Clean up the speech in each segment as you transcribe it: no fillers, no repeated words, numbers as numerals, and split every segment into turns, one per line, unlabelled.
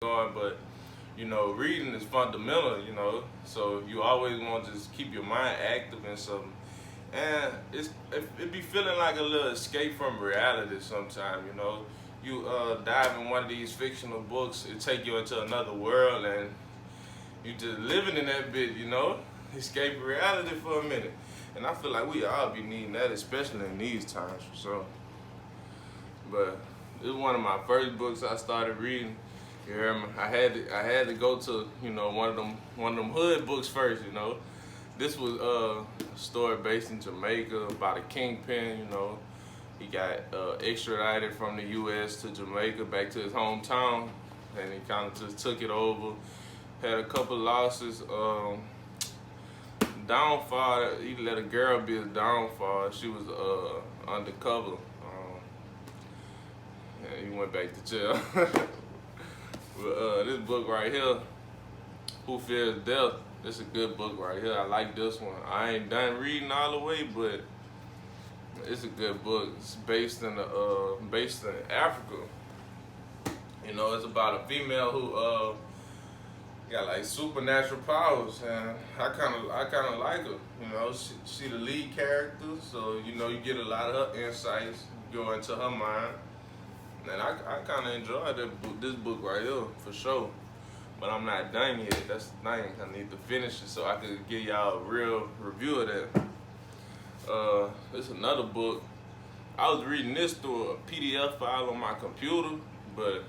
going, but you know, reading is fundamental, you know, so you always want to just keep your mind active and something. And it be feeling like a little escape from reality sometimes, you know. You dive in one of these fictional books, it take you into another world, and you just living in that bit, you know, escape reality for a minute. And I feel like we all be needing that, especially in these times, for sure. But it was one of my first books I started reading. You hear me? I had to go to, you know, one of them hood books first, you know. This was a story based in Jamaica about a kingpin, you know. He got extradited from the U.S. to Jamaica back to his hometown, and he kind of just took it over. Had a couple losses. Downfall, he let a girl be his downfall. She was undercover. And he went back to jail. But this book right here, Who Fears Death, this is a good book right here. I like this one. I ain't done reading all the way, but it's a good book. It's based in Africa. You know, it's about a female who got like supernatural powers, and I kind of like her. You know, she the lead character, so you know you get a lot of her insights, go into her mind, and I kind of enjoyed this book right here for sure. But I'm not done yet. That's the thing. I need to finish it so I could give y'all a real review of that. It's another book. I was reading this through a PDF file on my computer, but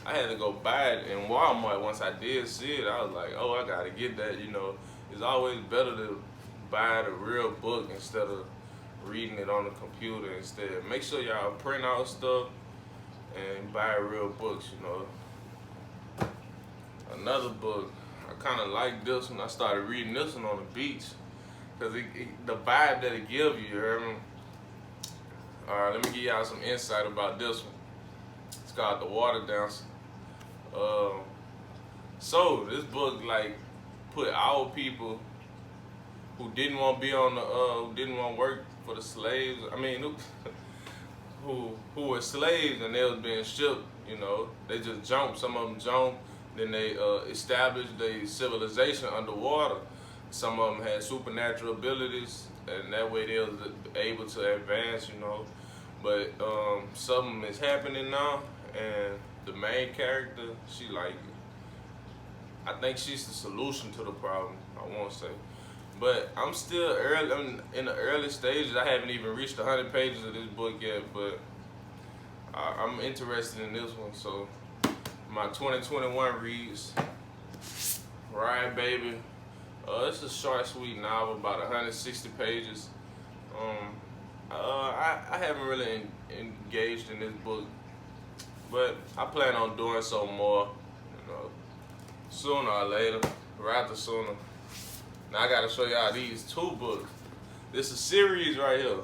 I had to go buy it in Walmart. Once I did see it, I was like, oh, I gotta get that. You know, it's always better to buy the real book instead of reading it on the computer instead. Make sure y'all print out stuff and buy real books, you know. Another book, I kind of like this one. I started reading this one on the beach because the vibe that it gives you, you heard me? All right, let me give y'all some insight about this one. It's called The Water Dancer. So this book like put our people who didn't want to be on the who didn't want to work for the slaves. I mean, who were slaves and they was being shipped. You know, they just jumped. Some of them jumped. Then they established their civilization underwater. Some of them had supernatural abilities, and that way they was able to advance, you know. But something is happening now, and the main character, she like, I think she's the solution to the problem, I won't say. But I'm still in the early stages. I haven't even reached 100 pages of this book yet, but I'm interested in this one, so. My 2021 reads, Ride Baby. It's a short, sweet novel, about 160 pages. I haven't really engaged in this book, but I plan on doing so more, you know, sooner or later, rather sooner. Now I gotta show y'all these two books. This is a series right here.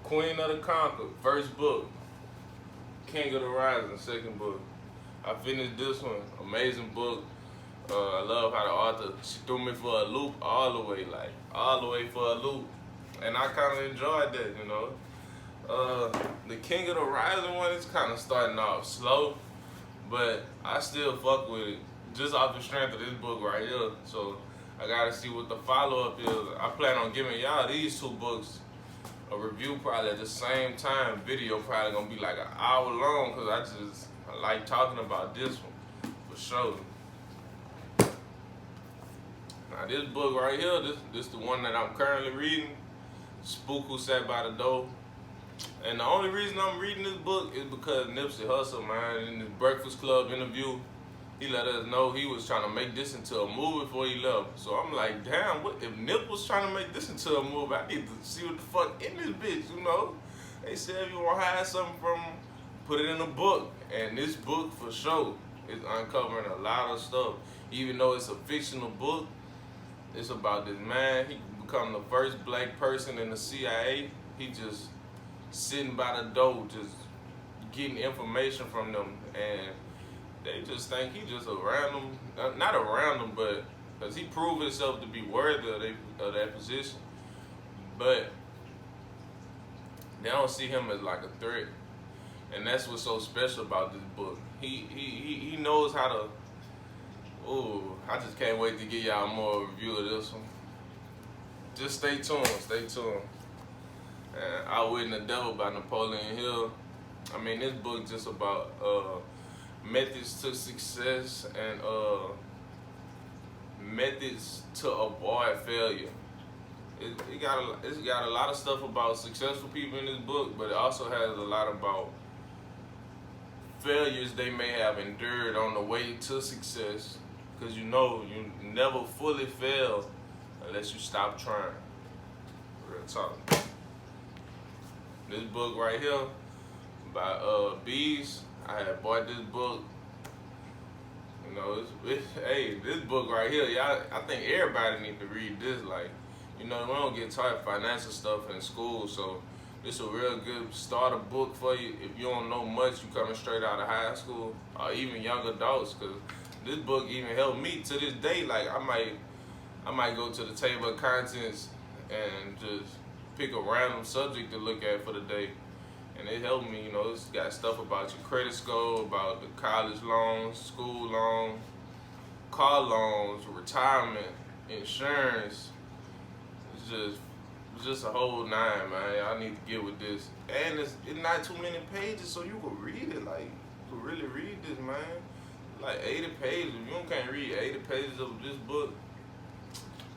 Queen of the Conquered, first book. King of the Rising, second book. I finished this one, amazing book. I love how the author, she threw me for a loop all the way for a loop. And I kind of enjoyed that, you know. The King of the Rising one is kind of starting off slow, but I still fuck with it just off the strength of this book right here. So I gotta see what the follow-up is. I plan on giving y'all these two books a review probably at the same time. Video probably gonna be like an hour long because I like talking about this one for sure. Now this book right here, this the one that I'm currently reading, Spook Who Sat by the Door. And the only reason I'm reading this book is because Nipsey Hussle, man, in his Breakfast Club interview, he let us know he was trying to make this into a movie before he left. So I'm like, damn, what if Nip was trying to make this into a movie? I need to see what the fuck in this bitch, you know? They said if you want to hide something from, put it in a book. And this book for sure is uncovering a lot of stuff. Even though it's a fictional book, it's about this man. He become the first black person in the CIA. He just sitting by the door, just getting information from them, and they just think he just a random, not a random, but because he proved himself to be worthy of that position. But they don't see him as like a threat. And that's what's so special about this book. He knows how to. Ooh, I just can't wait to give y'all more review of this one. Just stay tuned, stay tuned. Outwitting the Devil by Napoleon Hill. I mean, this book just about methods to success and methods to avoid failure. It's got a lot of stuff about successful people in this book, but it also has a lot about failures they may have endured on the way to success. Because you never fully fail unless you stop trying. Real talk. This book right here by Bees, I had bought this book. You know, hey, this book right here, y'all, I think everybody need to read this. Like, you know, we don't get taught financial stuff in school, so it's a real good starter book for you if you don't know much, you coming straight out of high school, or even young adults, because this book even helped me to this day. Like, I might go to the table of contents and just pick a random subject to look at for the day. And it helped me, you know, it's got stuff about your credit score, about the college loans, school loans, car loans, retirement, insurance. It's just a whole nine, man. I need to get with this. And it's not too many pages, so you can read it. Like, you can really read this, man. Like 80 pages. If you can't read 80 pages of this book,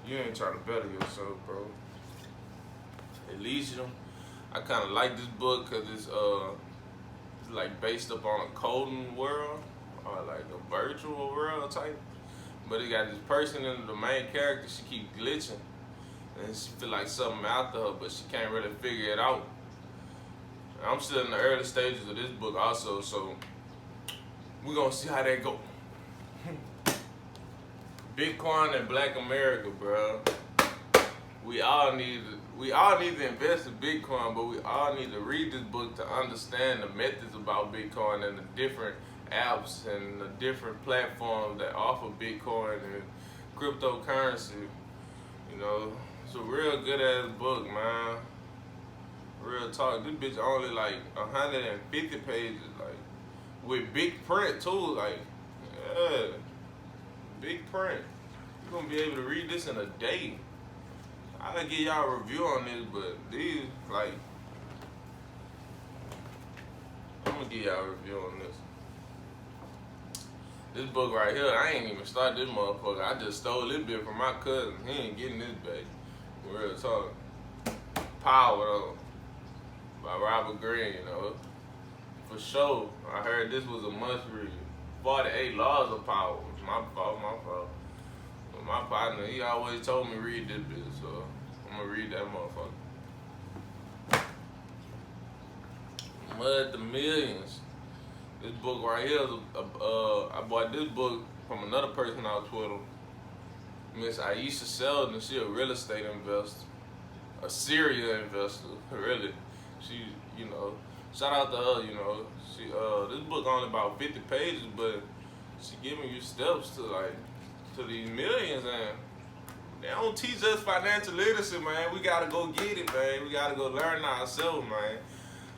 you ain't trying to better yourself, bro. At least, you know, I kind of like this book because it's like based upon a coding world or like a virtual world type. But it got this person in the main character. She keep glitching, and she feel like something after her, but she can't really figure it out. I'm still in the early stages of this book also, so we're gonna see how that go. Bitcoin and Black America, bro. We all need to invest in Bitcoin, but we all need to read this book to understand the methods about Bitcoin and the different apps and the different platforms that offer Bitcoin and cryptocurrency. You know, it's a real good ass book, man. Real talk. This bitch only like 150 pages, like with big print too. Like, yeah, big print. You're gonna be able to read this in a day. I'll give y'all a review on this, but these, like, I'm gonna give y'all a review on this. This book right here, I ain't even started this motherfucker. I just stole this bit from my cousin. He ain't getting this baby. Real talk. Power, though, by Robert Greene, you know. For sure, I heard this was a must read. 48 Laws of Power. My fault. But my partner, he always told me read this bitch, so I'm gonna read that motherfucker. Mud to Millions. This book right here, I bought this book from another person on Twitter. Miss Aisha Sheldon. She a real estate investor, a serial investor, really. She, you know, shout out to her, you know. She, this book only about 50 pages, but she giving you steps to these millions, and they don't teach us financial literacy, man. We gotta go get it, man. We gotta go learn ourselves, man.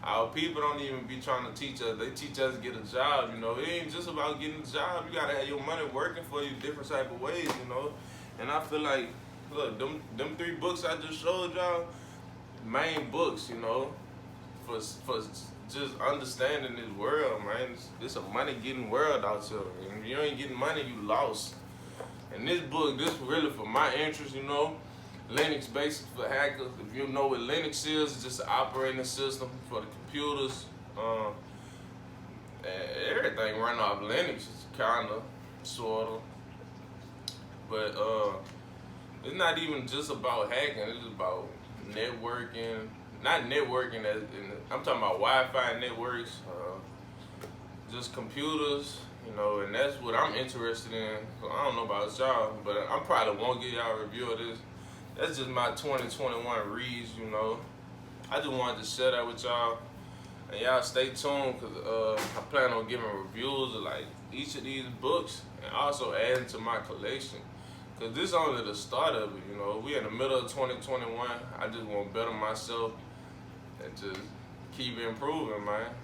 Our people don't even be trying to teach us. They teach us to get a job, you know. It ain't just about getting a job. You gotta have your money working for you different type of ways, you know. And I feel like, look, them 3 books I just showed y'all, main books, you know, for just understanding this world, man. It's a money-getting world out here. And if you ain't getting money, you lost. And this book, this really for my interest, you know. Linux Basics for hackers. If you know what Linux is, it's just an operating system for the computers. Everything run off Linux, kinda, sorta. But it's not even just about hacking. It's about networking. Not networking as I'm talking about Wi-Fi networks. Just computers. You know, and that's what I'm interested in. So I don't know about y'all, but I probably won't give y'all a review of this. That's just my 2021 reads, you know. I just wanted to share that with y'all. And y'all stay tuned, because I plan on giving reviews of like each of these books and also adding to my collection. Because this is only the start of it, you know. We in the middle of 2021. I just want to better myself and just keep improving, man.